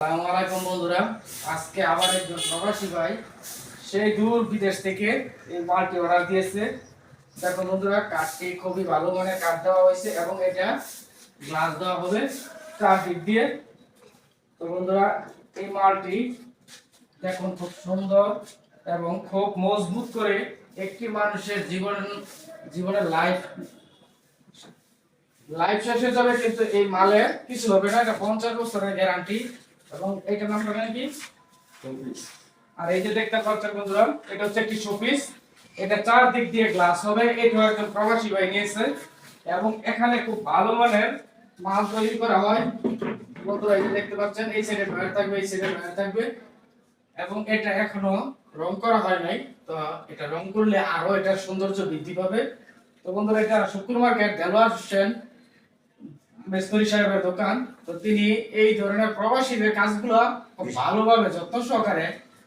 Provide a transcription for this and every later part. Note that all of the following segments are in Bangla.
আসসালামু আলাইকুম বন্ধুরা, আজকে আবার একজন প্রবাসী ভাই সেই দূর বিদেশ থেকে এই মালটি অর্ডার দিয়েছে। দেখো বন্ধুরা, কাঠটি খুবই ভালো মানের কাঠ দেওয়া হয়েছে এবং এটা গ্লাস দেওয়া হবে চারদিক দিয়ে। তো বন্ধুরা, এই মালটি দেখুন খুব সুন্দর এবং খুব মজবুত করে একটি মানুষের জীবনের লাইফ শেষ হয়ে যাবে, কিন্তু এই মালে কিছু হবে না। এটা 50 বছরের গ্যারান্টি এবং এইটার নামটা কি শোপিস। আর এই যে দেখতে পাচ্ছেন বন্ধুরা, এটা হচ্ছে একটি শোপিস। এটা চারদিক দিয়ে গ্লাস হবে। এটা একজন প্রবাসী ভাই নিয়েছে এবং এখানে খুব ভালো মানের মাল তৈরি করা হয়। বন্ধুরা, এই যে দেখতে পাচ্ছেন, এই সাইডে ডয়ার থাকবে, এই সাইডে ডয়ার থাকবে এবং এটা এখনো রং করা হয় নাই। তো এটা রং করলে আরো এটার সৌন্দর্য বৃদ্ধি পাবে। তো বন্ধুরা, এটা শুক্র মার্কেট দেলোয়ার হোসেন মেস্তরি সাহেবের দোকান। তো তিনি এই ধরনের প্রবাসীদের কাজগুলো খুব ভালোভাবে যত্ন সহকারে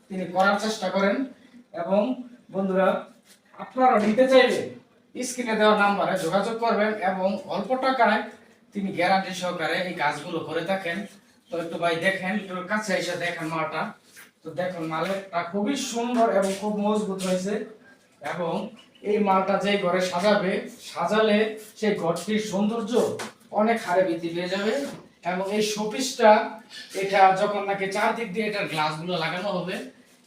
তিনি করার চেষ্টা করেন। এবং বন্ধুরা, আপনারা নিতে চাইলে স্ক্রিনে দেওয়া নাম্বারে যোগাযোগ করবেন এবং অল্প টাকায় তিনি গ্যারান্টি সহকারে এই কাজগুলো করে থাকেন। তো একটু ভাই দেখেন, একটু কাছে এসে দেখেন মালটা। তো দেখুন, মালটা খুবই সুন্দর এবং খুব মজবুত হয়েছে এবং এই মালটা যে ঘরে সাজালে সেই ঘরটির সৌন্দর্য অনেক হারে বৃদ্ধি পেয়ে যাবে। এবং এই শোপিসটা এটা যখন নাকি চারদিক দিয়ে এটার গ্লাসগুলো লাগানো হবে,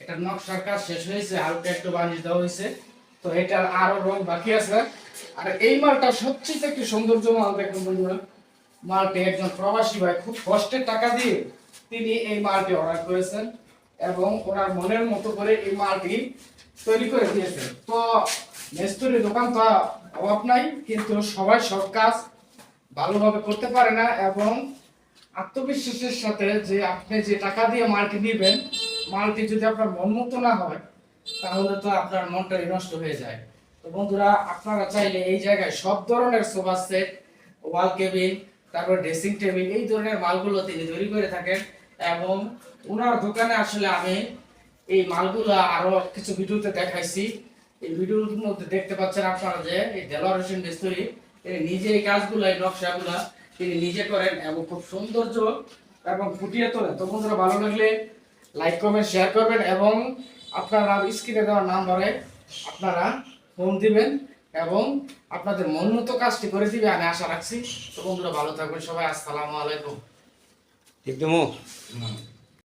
এটার নকশার কাজ শেষ হয়েছে, হালকা একটু বানিয়ে দেওয়া হয়েছে। তো এটার আরো রং বাকি আছে। আর এই মালটা সবচেয়ে একটি সৌন্দর্য মাল। দেখুন বন্ধুরা, মালটি একজন প্রবাসী ভাই খুব কষ্টের টাকা দিয়ে তিনি এই মালটি অর্ডার করেছেন এবং ওনার মনের মতো করে এই মালটি তৈরি করে দিয়েছেন। তো মিস্ত্রির দোকান তো অভাব নাই, কিন্তু সবাই সব কাজ ভালোভাবে করতে পারে না। এবং আত্মবিশ্বাসের সাথে যে আপনি যে টাকা দিয়ে মালটি নেবেন, মালটি যদি আপনার মন মতো না হয়, তাহলে তো আপনার মনটাই নষ্ট হয়ে যায়। তো বন্ধুরা, আপনারা চাইলে এই জায়গায় সব ধরনের সোফা সেট, ওয়াল কেবিন, তারপর ড্রেসিং টেবিল, এই ধরনের মালগুলো তিনি তৈরি করে থাকেন। এবং ওনার দোকানে আসলে আমি এই মালগুলো আরো কিছু ভিডিওতে দেখাইছি। এই ভিডিওর মধ্যে দেখতে পাচ্ছেন আপনারা যে এই দেলোয়ার হোসেন মিস্ত্রি নিজে এই কাজগুলো, এই নকশাগুলো তিনি নিজে করেন এবং খুব সৌন্দর্য এবং ফুটিয়ে তোলেন। তো বন্ধুরা, ভালো লাগলে লাইক কমেন্ট শেয়ার করবেন এবং আপনারা স্ক্রিনে দেওয়া নাম্বারে আপনারা ফোন দিবেন এবং আপনাদের মন মতো কাজটি করে দিবে, আমি আশা রাখছি। তো বন্ধুরা, ভালো থাকবেন সবাই। আসসালামু আলাইকুম। একদম